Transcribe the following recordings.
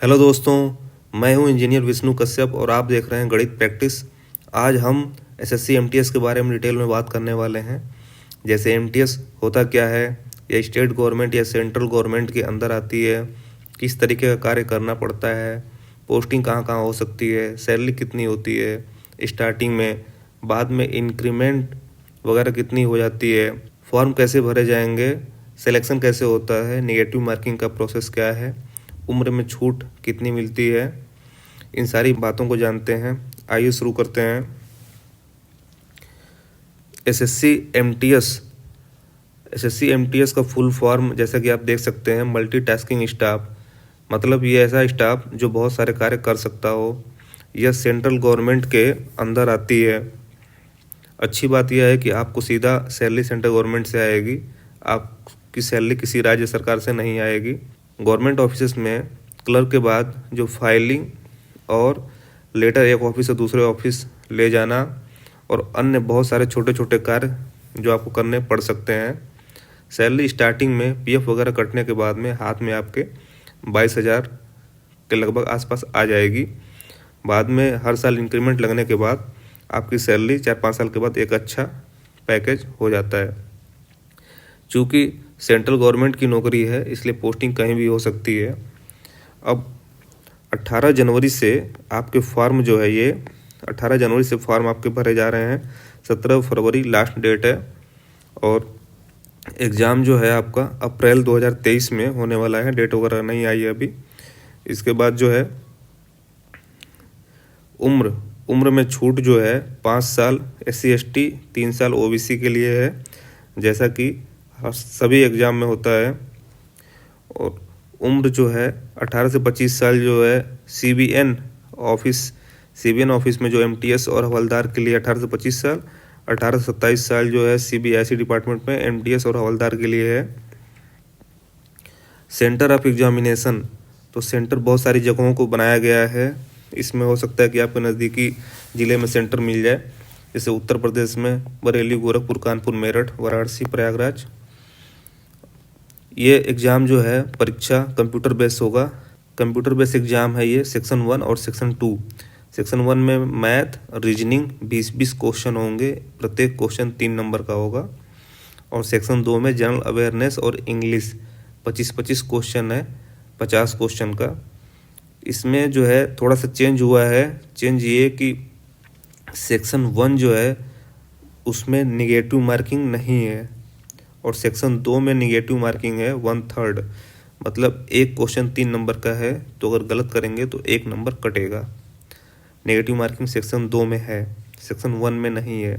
Hello दोस्तों, मैं हूं इंजीनियर विष्णु कश्यप और आप देख रहे हैं गणित प्रैक्टिस। आज हम एसएससी एमटीएस के बारे में डिटेल में बात करने वाले हैं। जैसे एमटीएस होता क्या है, या स्टेट गवर्नमेंट या सेंट्रल गवर्नमेंट के अंदर आती है, किस तरीके का कार्य करना पड़ता है, पोस्टिंग कहाँ कहाँ हो सकती है, सैलरी कितनी होती है स्टार्टिंग में, बाद में इंक्रीमेंट वगैरह कितनी हो जाती है, फॉर्म कैसे भरे जाएंगे, सिलेक्शन कैसे होता है, नेगेटिव मार्किंग का प्रोसेस क्या है, उम्र में छूट कितनी मिलती है, इन सारी बातों को जानते हैं। आइए शुरू करते हैं। एसएससी एमटीएस का फुल फॉर्म जैसा कि आप देख सकते हैं, मल्टीटास्किंग स्टाफ। मतलब ये ऐसा स्टाफ जो बहुत सारे कार्य कर सकता हो। यह सेंट्रल गवर्नमेंट के अंदर आती है। अच्छी बात यह है कि आपको सीधा सैलरी सेंट्रल गवर्नमेंट से आएगी, आपकी सैलरी किसी राज्य सरकार से नहीं आएगी। गवर्नमेंट ऑफिस में क्लर्क के बाद जो फाइलिंग और लेटर एक ऑफिस से दूसरे ऑफिस ले जाना और अन्य बहुत सारे छोटे छोटे कार्य जो आपको करने पड़ सकते हैं। सैलरी स्टार्टिंग में पीएफ वगैरह कटने के बाद में हाथ में आपके 22,000 के लगभग आसपास आ जाएगी। बाद में हर साल इंक्रीमेंट लगने के बाद आपकी सैलरी 4-5 साल के बाद एक अच्छा पैकेज हो जाता है। चूँकि सेंट्रल गवर्नमेंट की नौकरी है इसलिए पोस्टिंग कहीं भी हो सकती है। अब 18 जनवरी से आपके फॉर्म जो है, ये 18 जनवरी से फॉर्म आपके भरे जा रहे हैं। 17 फरवरी लास्ट डेट है और एग्ज़ाम जो है आपका अप्रैल 2023 में होने वाला है। डेट वगैरह नहीं आई है अभी। इसके बाद जो है उम्र में छूट जो है 5 साल SC/ST, 3 साल OBC के लिए है, जैसा कि सभी एग्ज़ाम में होता है। और उम्र जो है 18 से 25 साल जो है CBN ऑफिस में जो MTS और हवलदार के लिए 18 से 25 साल, 18 से 27 साल जो है CBIC डिपार्टमेंट में MTS और हवलदार के लिए है। सेंटर ऑफ एग्जामिनेशन, तो सेंटर बहुत सारी जगहों को बनाया गया है। इसमें हो सकता है कि आपके नज़दीकी ज़िले में सेंटर मिल जाए, जैसे उत्तर प्रदेश में बरेली, गोरखपुर, कानपुर, मेरठ, वाराणसी, प्रयागराज। ये एग्ज़ाम जो है परीक्षा कंप्यूटर बेस होगा। कंप्यूटर बेस एग्ज़ाम है ये। सेक्शन 1 और सेक्शन 2। सेक्शन 1 में मैथ, रीजनिंग 20-20 क्वेश्चन होंगे, प्रत्येक क्वेश्चन 3 नंबर का होगा। और सेक्शन 2 में जनरल अवेयरनेस और इंग्लिश 25-25 क्वेश्चन है, 50 क्वेश्चन का। इसमें जो है थोड़ा सा चेंज हुआ है। चेंज ये कि सेक्शन 1 जो है उसमें निगेटिव मार्किंग नहीं है और सेक्शन 2 में निगेटिव मार्किंग है 1/3। मतलब एक क्वेश्चन 3 नंबर का है तो अगर गलत करेंगे तो 1 नंबर कटेगा। नेगेटिव मार्किंग सेक्शन 2 में है, सेक्शन 1 में नहीं है।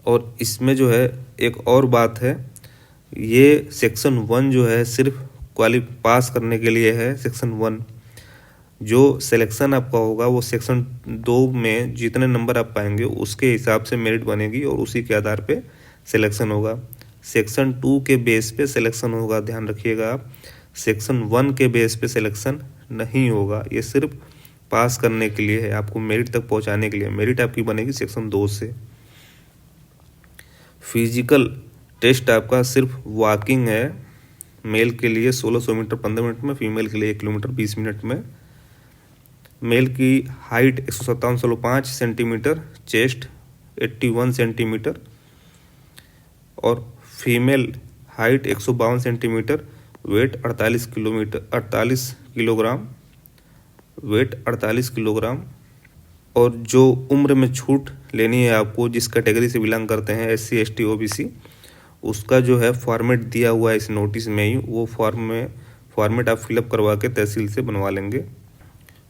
और इसमें जो है एक और बात है, ये सेक्शन 1 जो है सिर्फ पास करने के लिए है। सेक्शन 1 जो सिलेक्शन आपका होगा वो सेक्शन 2 में जितने नंबर आप पाएंगे उसके हिसाब से मेरिट बनेगी और उसी के आधार पे सिलेक्शन होगा। सेक्शन 2 के बेस पे सिलेक्शन होगा, ध्यान रखिएगा आप। सेक्शन 1 के बेस पे सिलेक्शन नहीं होगा। ये सिर्फ पास करने के लिए है, आपको मेरिट तक पहुंचाने के लिए। मेरिट आपकी बनेगी सेक्शन 2 से। फिजिकल टेस्ट आपका सिर्फ वॉकिंग है। मेल के लिए 1600 मीटर 15 मिनट में, फीमेल के लिए 1 किलोमीटर 20 मिनट में। मेल की हाइट 157.5 सेंटीमीटर, चेस्ट 81 सेंटीमीटर और female height 152 centimetre, weight 48 kilogram, weight 48 kilogram. और जो उम्र में छूट लेनी है आपको, जिस कैटेगरी से बिलोंग करते हैं SC/ST OBC, उसका जो है फॉर्मेट दिया हुआ है इस नोटिस में ही। वो फॉर्मेट आप फिलअप करवा के तहसील से बनवा लेंगे।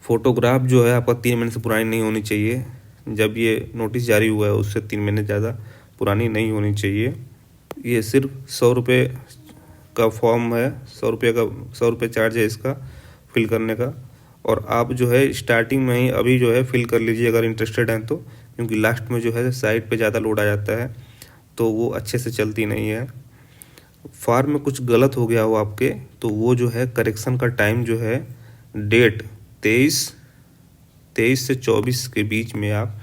फ़ोटोग्राफ जो है आपका 3 महीने से पुरानी नहीं होनी चाहिए। जब ये नोटिस जारी हुआ है उससे 3 महीने ज़्यादा पुरानी नहीं होनी चाहिए। ये सिर्फ 100 रुपये का फॉर्म है, 100 रुपये चार्ज है इसका फिल करने का। और आप जो है स्टार्टिंग में ही अभी जो है फिल कर लीजिए अगर इंटरेस्टेड हैं तो, क्योंकि लास्ट में जो है साइट पे ज़्यादा लोड आ जाता है तो वो अच्छे से चलती नहीं है। फॉर्म में कुछ गलत हो गया हो आपके तो वो जो है करेक्शन का टाइम जो है, डेट 23 से 24 के बीच में, आप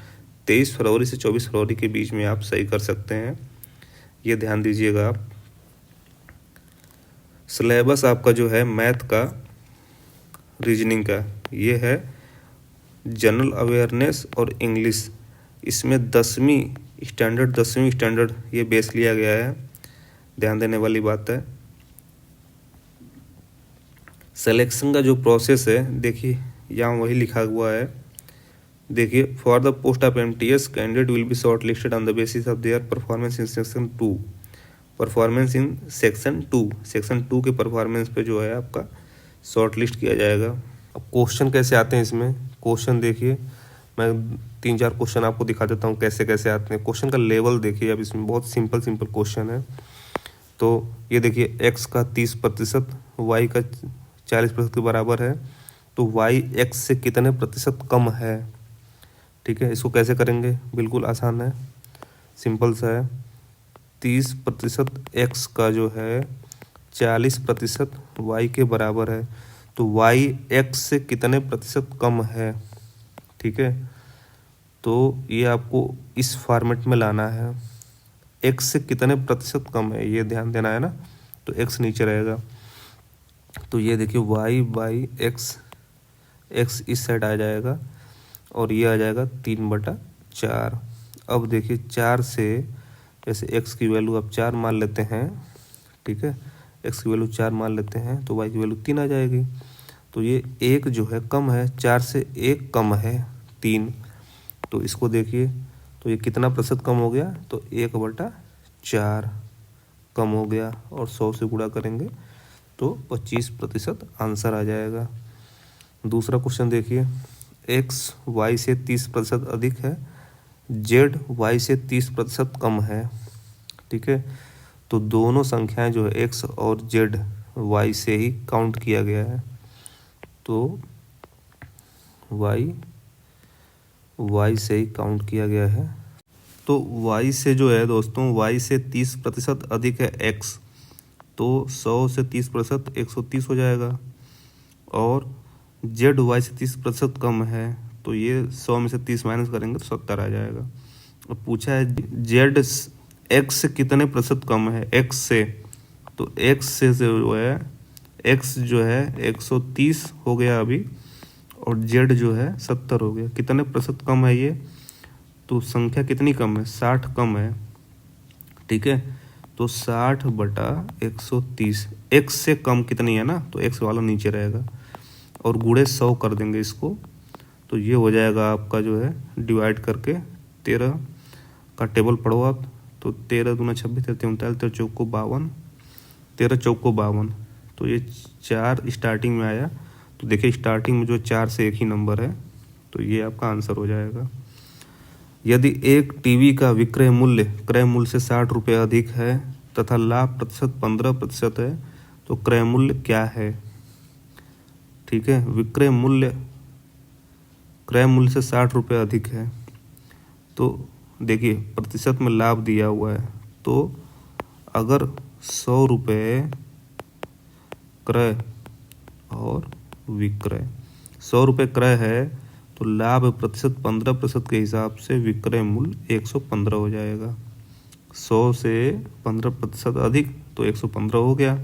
23 फरवरी से 24 फरवरी के बीच में आप सही कर सकते हैं। ये ध्यान दीजिएगा आप। सिलेबस आपका जो है मैथ का, रीजनिंग का, ये है जनरल अवेयरनेस और इंग्लिश। इसमें 10वीं स्टैंडर्ड ये बेस लिया गया है, ध्यान देने वाली बात है। सिलेक्शन का जो प्रोसेस है देखिए यहाँ वही लिखा हुआ है। देखिए, for the post of MTS candidate will be short listed on the basis of their performance in section 2। Section 2 के परफॉर्मेंस पे जो है आपका शॉर्ट लिस्ट किया जाएगा। अब क्वेश्चन कैसे आते हैं इसमें, क्वेश्चन देखिए मैं 3-4 क्वेश्चन आपको दिखा देता हूँ कैसे कैसे आते हैं। क्वेश्चन का लेवल देखिए, अब इसमें बहुत सिंपल क्वेश्चन है। तो ये देखिए x का 30%, y का 40% के बराबर है, तो y x से कितने प्रतिशत कम है। ठीक है, इसको कैसे करेंगे, बिल्कुल आसान है, सिंपल सा है। 30% x का जो है 40% y के बराबर है, तो y x से कितने प्रतिशत कम है। ठीक है, तो ये आपको इस फॉर्मेट में लाना है, x से कितने प्रतिशत कम है ये ध्यान देना है ना। तो x नीचे रहेगा, तो ये देखिए y बाई x इस साइड आ जाएगा और ये आ जाएगा 3/4। अब देखिए 4 से, जैसे x की वैल्यू अब 4 मान लेते हैं, ठीक है, x की वैल्यू 4 मान लेते हैं तो y की वैल्यू 3 आ जाएगी। तो ये 1 जो है कम है, 4 से 1 कम है 3। तो इसको देखिए, तो ये कितना प्रतिशत कम हो गया, तो 1/4 कम हो गया, और 100 से गुणा करेंगे तो 25% आंसर आ जाएगा। दूसरा क्वेश्चन देखिए, x y से 30% अधिक है, z y से 30% कम है। ठीक है, तो दोनों संख्याएं जो है x और z y से ही काउंट किया गया है, तो y से ही काउंट किया गया है। तो y से जो है दोस्तों, y से 30% अधिक है x, तो 100 से 30% 130 हो जाएगा, और जेड वाई से 30% कम है, तो ये 100 में से 30 माइनस करेंगे तो 70 आ जाएगा। अब पूछा है जेड एक्स से कितने प्रतिशत कम है, एक्स से, तो एक्स से जो है, एक्स जो है 130 हो गया अभी, और जेड जो है 70 हो गया। कितने प्रतिशत कम है ये, तो संख्या कितनी कम है, 60 कम है। ठीक है, तो 60/130, एक्स से कम कितनी है ना, तो एक्स वाला नीचे रहेगा, और गुणे 100 कर देंगे इसको, तो ये हो जाएगा आपका जो है डिवाइड करके 13 का टेबल पढ़ो आप, तो 13 दूना 26, 13 39, 13 चौको 52, 13 चौको 52, तो ये 4 स्टार्टिंग में आया। तो देखिए स्टार्टिंग में जो 4 से एक ही नंबर है, तो ये आपका आंसर हो जाएगा। यदि एक टीवी का विक्रय मूल्य क्रय मूल्य से 60 रुपये अधिक है तथा लाभ प्रतिशत 15% है, तो क्रय मूल्य क्या है। ठीक है, विक्रय मूल्य क्रय मूल्य से 60 रुपये अधिक है, तो देखिए प्रतिशत में लाभ दिया हुआ है, तो अगर 100 रुपये क्रय और विक्रय, 100 रुपये क्रय है तो लाभ प्रतिशत 15% के हिसाब से विक्रय मूल्य 115 हो जाएगा। 100 से 15% अधिक तो 115 हो गया।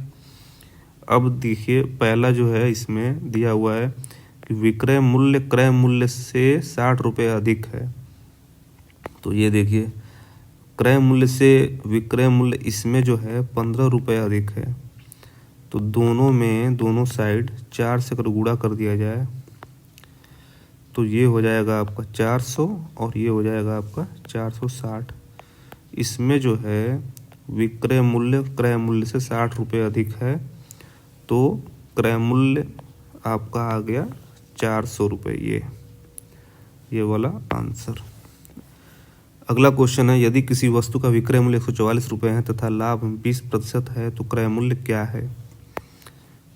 अब देखिए पहला जो है इसमें दिया हुआ है कि विक्रय मूल्य क्रय मूल्य से 60 रुपये अधिक है, तो ये देखिए क्रय मूल्य से विक्रय मूल्य इसमें जो है 15 रुपये अधिक है, तो दोनों साइड 4 से अगर गुणा कर दिया जाए तो ये हो जाएगा आपका 400 और ये हो जाएगा आपका 460। इसमें जो है विक्रय मूल्य क्रय मूल्य से 60 रुपये अधिक है, तो क्रय मूल्य आपका आ गया 400 रुपये, ये वाला आंसर। अगला क्वेश्चन है, यदि किसी वस्तु का विक्रय मूल्य 144 रुपये है तथा लाभ 20% है तो क्रय मूल्य क्या है।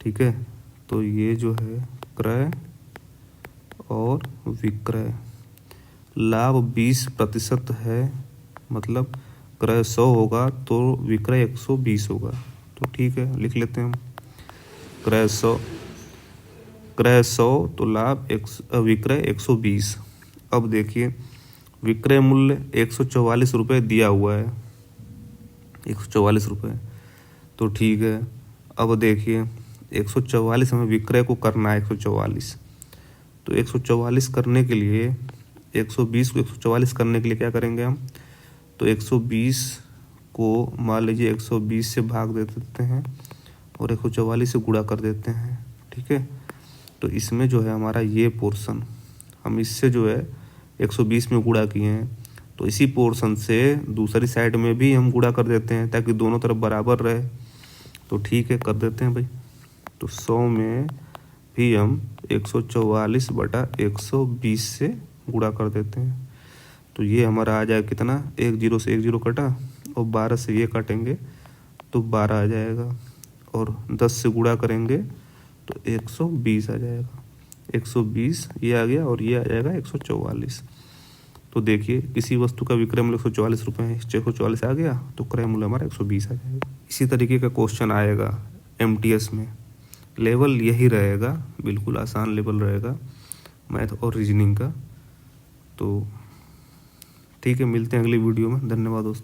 ठीक है, तो ये जो है क्रय और विक्रय, लाभ 20% है, मतलब क्रय 100 होगा तो विक्रय 120 होगा, तो ठीक है लिख लेते हैं हम। क्रय 100 तो लाभ विक्रय 120। अब देखिए विक्रय मूल्य 144 रुपये दिया हुआ है, 144 रुपये, तो ठीक है। अब देखिए 144 हमें विक्रय को करना है 144, तो 144 करने के लिए 120 को 144 करने के लिए क्या करेंगे हम, तो 120 को मान लीजिए 120 से भाग दे देते हैं और 144 से गुणा कर देते हैं, ठीक है। तो इसमें जो है हमारा ये पोर्शन हम इससे जो है 120 में गुणा किए हैं, तो इसी पोर्शन से दूसरी साइड में भी हम गुणा कर देते हैं ताकि दोनों तरफ बराबर रहे। तो ठीक है, कर देते हैं भाई। तो 100 में भी हम 144/120 से गुणा कर देते हैं, तो ये हमारा आ जाएगा कितना, 1 0 से 1 0 कटा और 12 से ये काटेंगे तो 12 आ जाएगा, और 10 से गुणा करेंगे तो 120 आ जाएगा। 120 ये आ गया और ये आ जाएगा 144। तो देखिए किसी वस्तु का विक्रय मूल्य 144 रुपये है, 144 आ गया तो क्रय मूल्य हमारा 120 आ जाएगा। इसी तरीके का क्वेश्चन आएगा MTS में, लेवल यही रहेगा, बिल्कुल आसान लेवल रहेगा मैथ और रीजनिंग का। तो ठीक है, मिलते हैं अगली वीडियो में। धन्यवाद दोस्तों।